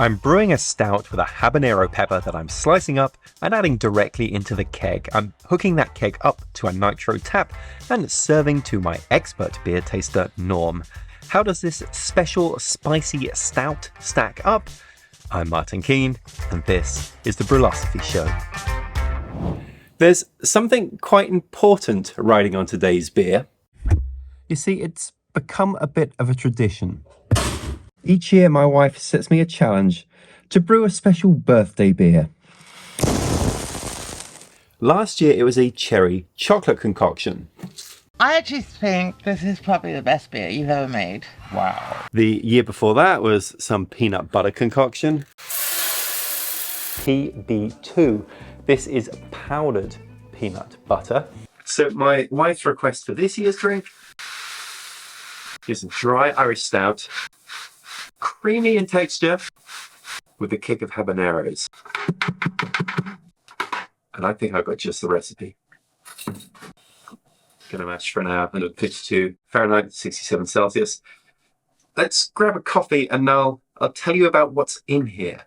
I'm brewing a stout with a habanero pepper that I'm slicing up and adding directly into the keg. I'm hooking that keg up to a nitro tap and serving to my expert beer taster, Norm. How does this special spicy stout stack up? I'm Martin Keane, and this is the Brülosophy Show. There's something quite important riding on today's beer. You see, it's become a bit of a tradition. Each year my wife sets me a challenge to brew a special birthday beer. Last year it was a cherry chocolate concoction. I actually think this is probably the best beer you've ever made. Wow. The year before that was some peanut butter concoction. PB2. This is powdered peanut butter. So my wife's request for this year's drink is a dry Irish stout, creamy in texture, with a kick of habaneros. And I think I've got just the recipe. Gonna mash for now, 152 Fahrenheit, 67 Celsius. Let's grab a coffee and now I'll tell you about what's in here.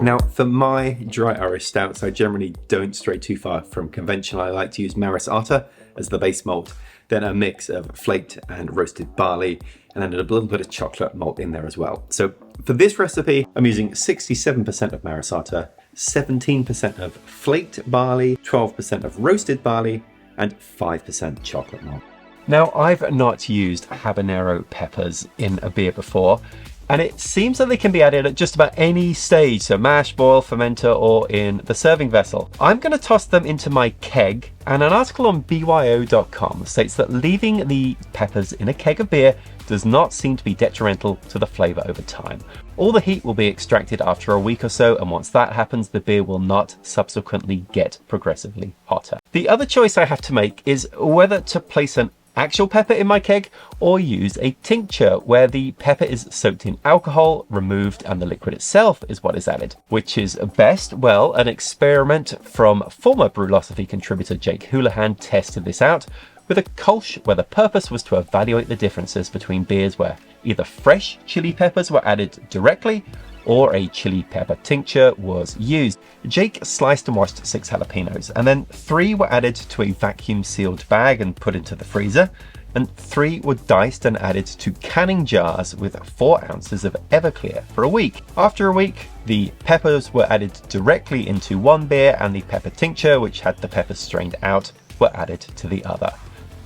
Now, for my dry Irish stouts, I generally don't stray too far from conventional. I like to use Maris Otter as the base malt, then a mix of flaked and roasted barley, and then a little bit of chocolate malt in there as well. So for this recipe, I'm using 67% of Maris Otter, 17% of flaked barley, 12% of roasted barley, and 5% chocolate malt. Now, I've not used habanero peppers in a beer before, and it seems that they can be added at just about any stage, so mash, boil, fermenter, or in the serving vessel. I'm going to toss them into my keg, and an article on byo.com states that leaving the peppers in a keg of beer does not seem to be detrimental to the flavour over time. All the heat will be extracted after a week or so, and once that happens, the beer will not subsequently get progressively hotter. The other choice I have to make is whether to place an actual pepper in my keg or use a tincture where the pepper is soaked in alcohol, removed, and the liquid itself is what is added. Which is best? Well, an experiment from former Brülosophy contributor Jake Houlihan tested this out with a Kolsch where the purpose was to evaluate the differences between beers where either fresh chili peppers were added directly or a chili pepper tincture was used. Jake sliced and washed 6 jalapenos, and then 3 were added to a vacuum sealed bag and put into the freezer, and 3 were diced and added to canning jars with 4 ounces of Everclear for a week. After a week, the peppers were added directly into one beer, and the pepper tincture, which had the peppers strained out, were added to the other.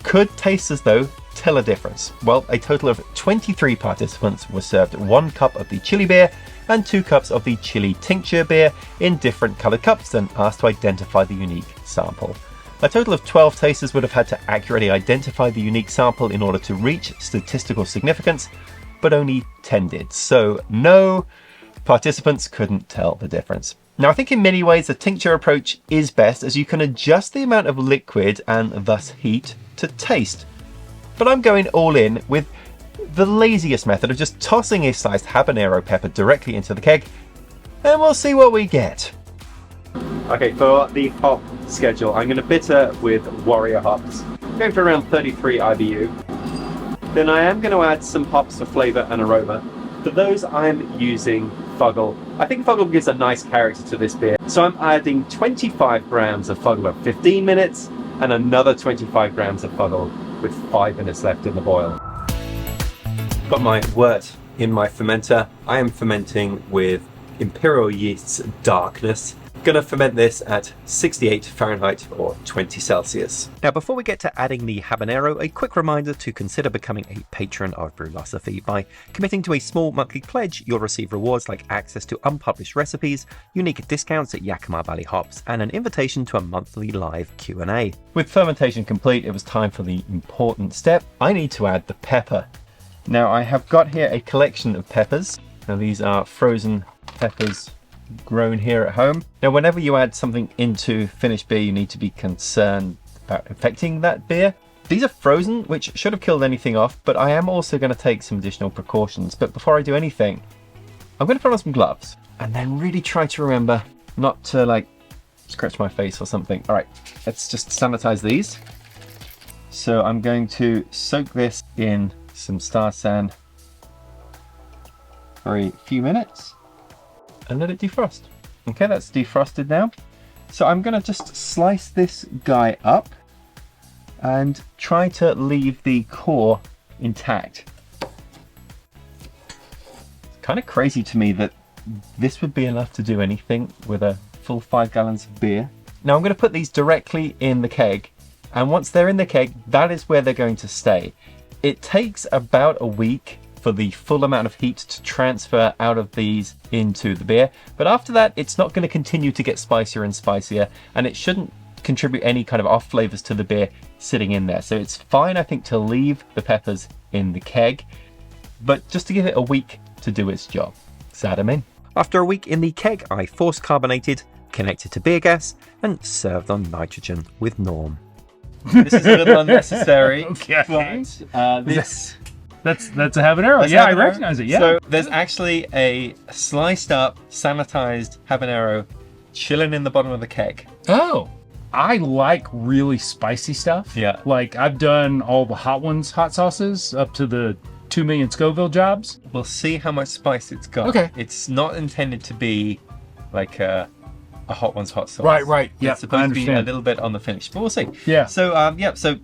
Could taste as though tell a difference. Well, a total of 23 participants were served 1 cup of the chili beer and 2 cups of the chili tincture beer in different coloured cups and asked to identify the unique sample. A total of 12 tasters would have had to accurately identify the unique sample in order to reach statistical significance, but only 10 did. So no, participants couldn't tell the difference. Now, I think in many ways the tincture approach is best as you can adjust the amount of liquid and thus heat to taste. But I'm going all in with the laziest method of just tossing a sliced habanero pepper directly into the keg, and we'll see what we get. Okay, for the hop schedule, I'm going to bitter with Warrior hops, going for around 33 IBU. Then I am going to add some hops for flavour and aroma. For those, I'm using Fuggle. I think Fuggle gives a nice character to this beer, so I'm adding 25 grams of Fuggle at 15 minutes and another 25 grams of Fuggle with 5 minutes left in the boil. Got my wort in my fermenter. I am fermenting with Imperial Yeast's Darkness. Gonna ferment this at 68 Fahrenheit or 20 Celsius. Now, before we get to adding the habanero, a quick reminder to consider becoming a patron of Brülosophy. By committing to a small monthly pledge, you'll receive rewards like access to unpublished recipes, unique discounts at Yakima Valley Hops, and an invitation to a monthly live Q&A. With fermentation complete, it was time for the important step. I need to add the pepper. Now, I have got here a collection of peppers. Now, these are frozen peppers grown here at home. Now, whenever you add something into finished beer, you need to be concerned about infecting that beer. These are frozen, which should have killed anything off, but I am also going to take some additional precautions. But before I do anything, I'm going to put on some gloves and then really try to remember not to like scratch my face or something. All right, let's just sanitize these. So I'm going to soak this in some star sand for a few minutes and let it defrost. Okay, that's defrosted now. So I'm gonna just slice this guy up and try to leave the core intact. It's kind of crazy to me that this would be enough to do anything with a full 5 gallons of beer. Now I'm gonna put these directly in the keg, and once they're in the keg, that is where they're going to stay. It takes about a week for the full amount of heat to transfer out of these into the beer. But after that, it's not going to continue to get spicier and spicier, and it shouldn't contribute any kind of off flavors to the beer sitting in there. So it's fine, I think, to leave the peppers in the keg, but just to give it a week to do its job. So add them in. After a week in the keg, I force carbonated, connected to beer gas, and served on nitrogen with Norm. This is a little unnecessary, Okay. but That's a habanero. That's Yeah, habanero. I recognize it. Yeah. So there's actually a sliced up, sanitized habanero chilling in the bottom of the keg. Oh, I like really spicy stuff. Yeah. Like I've done all the hot sauces up to the 2 million Scoville jobs. We'll see how much spice it's got. Okay. It's not intended to be like a hot one's hot sauce. Right. Yeah, It's supposed I to be a understand. little bit on the finish, but we'll see. Yeah. So so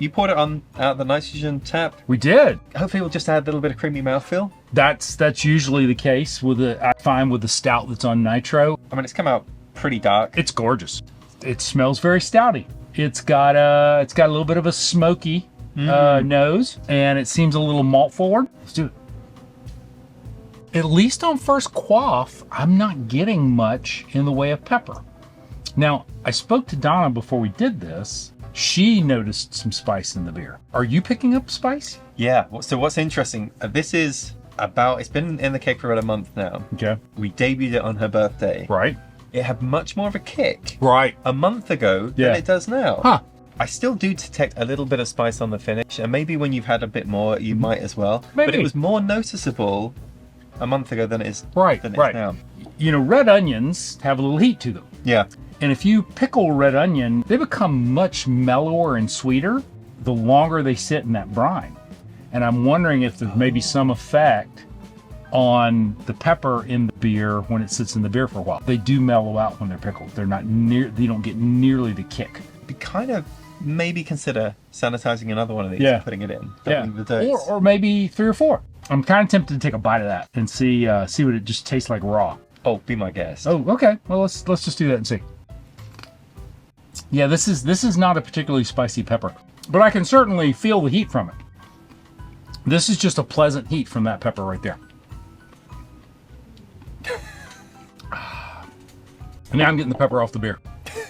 you poured it on out the nitrogen tap. We did. Hopefully we'll just add a little bit of creamy mouthfeel. That's usually the case with I find with the stout that's on nitro. I mean, it's come out pretty dark. It's gorgeous. It smells very stouty. It's got a little bit of a smoky nose, and it seems a little malt forward. Let's do it. At least on first quaff, I'm not getting much in the way of pepper. Now, I spoke to Donna before we did this. She noticed some spice in the beer. Are you picking up spice? Yeah. So what's interesting, it's been in the keg for about a month now. Okay. We debuted it on her birthday. Right. It had much more of a kick Right. a month ago Yeah. than it does now. Huh. I still do detect a little bit of spice on the finish, and maybe when you've had a bit more, you might as well. But Maybe. it was more noticeable a month ago than it is Right. than it is Right. now. You know, red onions have a little heat to them. Yeah. And if you pickle red onion, they become much mellower and sweeter the longer they sit in that brine. And I'm wondering if there's maybe some effect on the pepper in the beer when it sits in the beer for a while. They do mellow out when they're pickled. They don't get nearly the kick. We kind of maybe consider sanitizing another one of these Yeah. and putting it in. Yeah. Doubling the dose. Or maybe 3 or 4. I'm kind of tempted to take a bite of that and see what it just tastes like raw. Oh, be my guest. Oh, okay. Well, let's just do that and see. Yeah, this is not a particularly spicy pepper, but I can certainly feel the heat from it. This is just a pleasant heat from that pepper right there. And now I'm getting the pepper off the beer.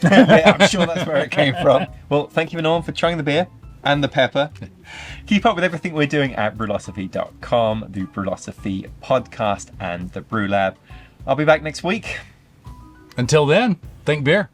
Yeah, I'm sure that's where it came from. Well, thank you, Norm, for trying the beer and the pepper. Keep up with everything we're doing at Brülosophy.com, the Brülosophy podcast, and the Brew Lab. I'll be back next week. Until then, think beer.